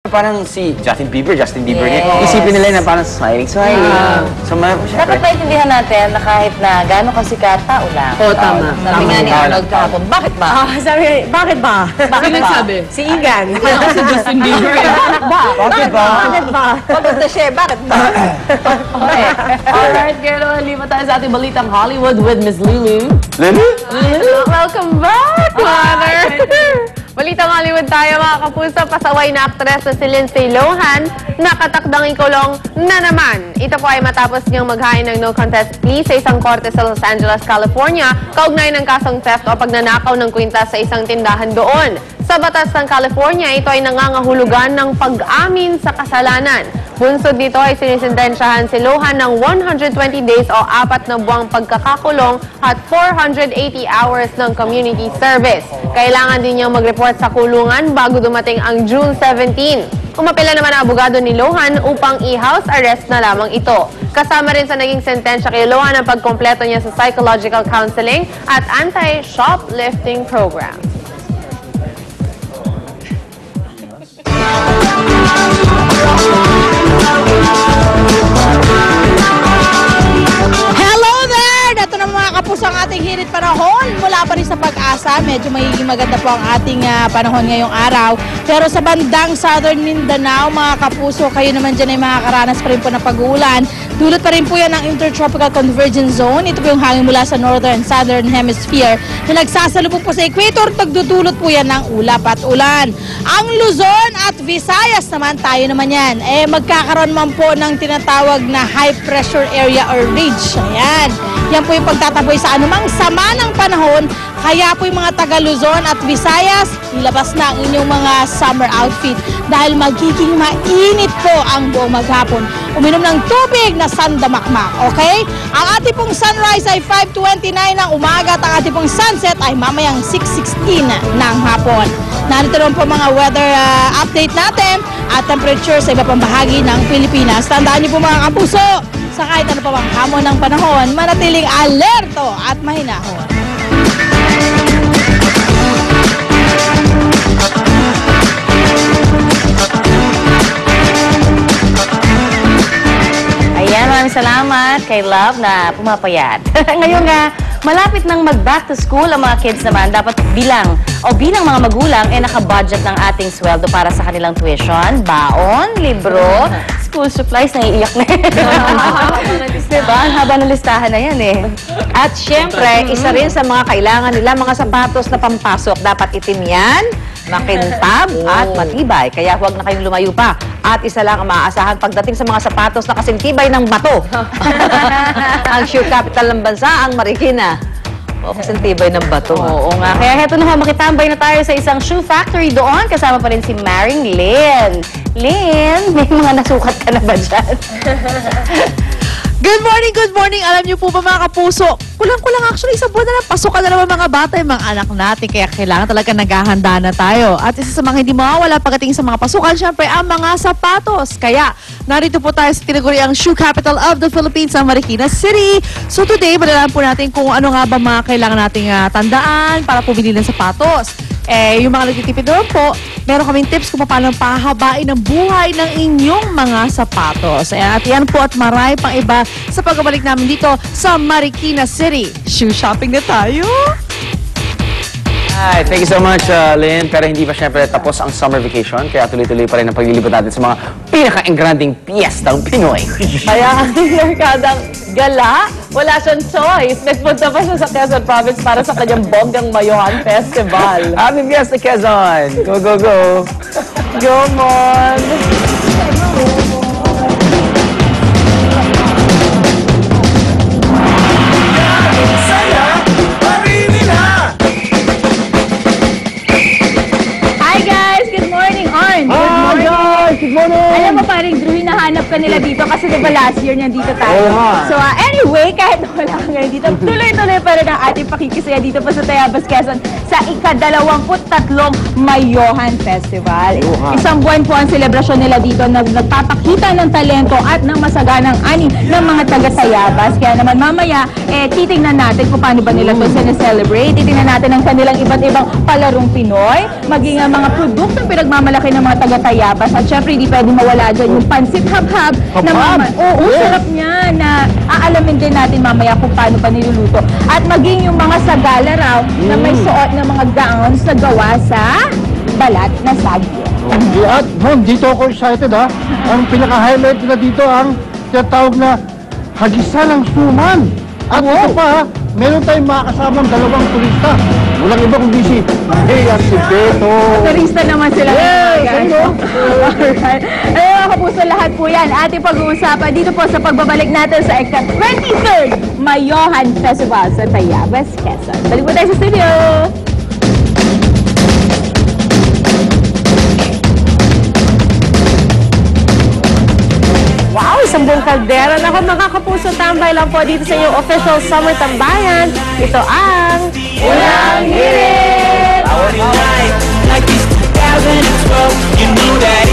Parang si Justin Bieber niya. Isipin nila na parang smiling. So, dapat maintindihan natin na kahit na gano'ng kasikat, tao lang. Oo, tama. Sabi nga ni Arnold kahapon, bakit ba? Sabi, bakit ba? Bakit ba? Si Igan. Si Justin Bieber. Bakit ba? Bakit ba? Bakit ba? Bakit na siya? Bakit ba? Okay. Alright, girl, lipat tayo sa ating balitang Hollywood with Miss Lulu. Lulu? Welcome back, Mother! Balitang Hollywood tayo, mga kapuso. Pasaway na aktres na si Lindsay Lohan, nakatakdang ikulong na naman. Ito po ay matapos niyang maghain ng no contest plea sa isang korte sa Los Angeles, California, kaugnay ng kasong theft o pagnanakaw ng kwintas sa isang tindahan doon. Sa batas ng California, ito ay nangangahulugan ng pag-amin sa kasalanan. Bunsod dito ay sinisintensyahan si Lohan ng 120 days o 4 na buwang pagkakakulong at 480 hours ng community service. Kailangan din niyang mag-report sa kulungan bago dumating ang June 17. Umapela naman ang abogado ni Lohan upang i-house arrest na lamang ito. Kasama rin sa naging sentensya kay Lohan ang pagkompleto niya sa psychological counseling at anti-shoplifting program. Hello there! Ito na mga kapuso ang ating hirit panahon. Mula pa rin sa Pag-asa, medyo magiging maganda po ang ating panahon ngayong araw. Pero sa bandang Southern Mindanao, mga kapuso, kayo naman dyan ay makakaranas pa rin po ng pag-uulan. Dulot pa rin po yan ng Intertropical Convergence Zone. Ito po yung hangin mula sa Northern and Southern Hemisphere na nagsasalubong po sa equator. Tagdudulot po yan ng ulap at ulan. Ang Luzon at Visayas naman, tayo naman yan. Magkakaroon man po ng tinatawag na high pressure area or ridge. Ayan. Yan po yung pagtataboy sa anumang sama ng panahon. Kaya po yung mga taga Luzon at Visayas, ilabas na ang inyong mga summer outfit dahil magiging mainit po ang buong maghapon. Uminom ng tubig na sandamakmak, okay? Ang ating pong sunrise ay 5:29 ng umaga at ang ating pong sunset ay mamayang 6:16 ng hapon. Narito rin po mga weather update natin at temperature sa iba pang bahagi ng Pilipinas. Tandaan niyo po mga kapuso, sa kahit ano pa bang hamon ng panahon, manatiling alerto at mahinahon. Ayan, maraming salamat kay Love na pumapayat. Ngayon nga, malapit nang mag-back to school ang mga kids naman, dapat bilang mga magulang naka-budget ng ating sweldo para sa kanilang tuition, baon, libro, school supplies, naiiyak na yun. Diba? Ang haba ng listahan na yan eh. At syempre, isa rin sa mga kailangan nila, mga sapatos na pampasok. Dapat itim yan, makintab at matibay. Kaya huwag na kayong lumayo pa. At isa lang ang maaasahan pagdating sa mga sapatos na kasing tibay ng bato. Ang shoe capital ng bansa, ang Marikina. O, kasing tibay ng bato. Oo nga. Kaya heto na, makitambay na tayo sa isang shoe factory doon. Kasama pa rin si Maring Lynn. Lynn, may mga nasukat ka na ba dyan? Good morning, good morning. Alam niyo po ba mga kapuso, kulang-kulang actually isang buwan na lang, pasok na naman mga bata, yung mga anak natin. Kaya kailangan talaga naghahanda na tayo. At isa sa mga hindi mawawala pagdating sa mga pasukan, syempre ang mga sapatos. Kaya narito po tayo sa tinaguriang Shoe Capital of the Philippines, ang Marikina City. So today, malalaman po natin kung ano nga ba mga kailangan nating tandaan para po bilhin ng sapatos. Yung mga nagtitipid naman po, meron kaming tips kung paano pahabain ang buhay ng inyong mga sapatos. At yan po at marami pang iba sa pagbabalik namin dito sa Marikina City. Shoe shopping na tayo! Hi, thank you so much, Lynn. Pero hindi pa syempre tapos ang summer vacation, kaya tuloy-tuloy pa rin ang paglilibot natin sa mga pinaka-engranding piyestang Pinoy. Kaya ang merkadang gala, wala siyang choice. Nagpunta pa siya sa Quezon Province para sa kanyang bonggang Mayohan Festival. Happy Fiesta, Quezon! Go, go, go! Go, Mon! Hi guys! Good morning, Arn! Good morning! Alam mo, paring Drew, hinahanap ka nila dito kasi diba last year nandito tayo. Oo nga. So anyway, kahit wala ka ngayon dito, tuloy-tuloy pa rin ang ating pakikisaya dito pa sa Tayabas, Quezon sa ika-23 Mayohan Festival. Isang buwan po ang selebrasyon nila dito na nagpapakita ng talento at ng masaganang ani ng mga taga-Tayabas. Kaya naman mamaya, titingnan natin kung paano ba nila ito sineselebrate. Titingnan natin ang kanilang iba't ibang palarong Pinoy, maging ang mga produktong pinagmamalaki ng mga taga-Tayabas. At syempre, hindi pwede mawala dyan yung pansit hab-hab. Oo, sarap niya na aalamin din natin mamaya kung paano pa niluluto. At maging yung mga sagala raw na may suot ng mga gowns na gawa sa balat na sagyo. At dito ako excited ha. Ang pinaka-highlight na dito ang tinatawag na hagisa ng suman. At ito pa ha, meron tayong makakasamang dalawang turista. Walang iba kundi si Hey at si Beto. Turista naman sila. Yes! Alright. Mga kapuso, lahat po yan. Ating pag-uusapan dito po sa pagbabalik natin sa ika-23rd Mayohan Festival sa Tayabas, Quezon. Balik po tayo sa studio. Wow, isang buong kaldera. Naku, mga kapuso, tambay lang po dito sa inyong official summer tambayan. Ito ang Unang Hirit! Like this 2012, you knew that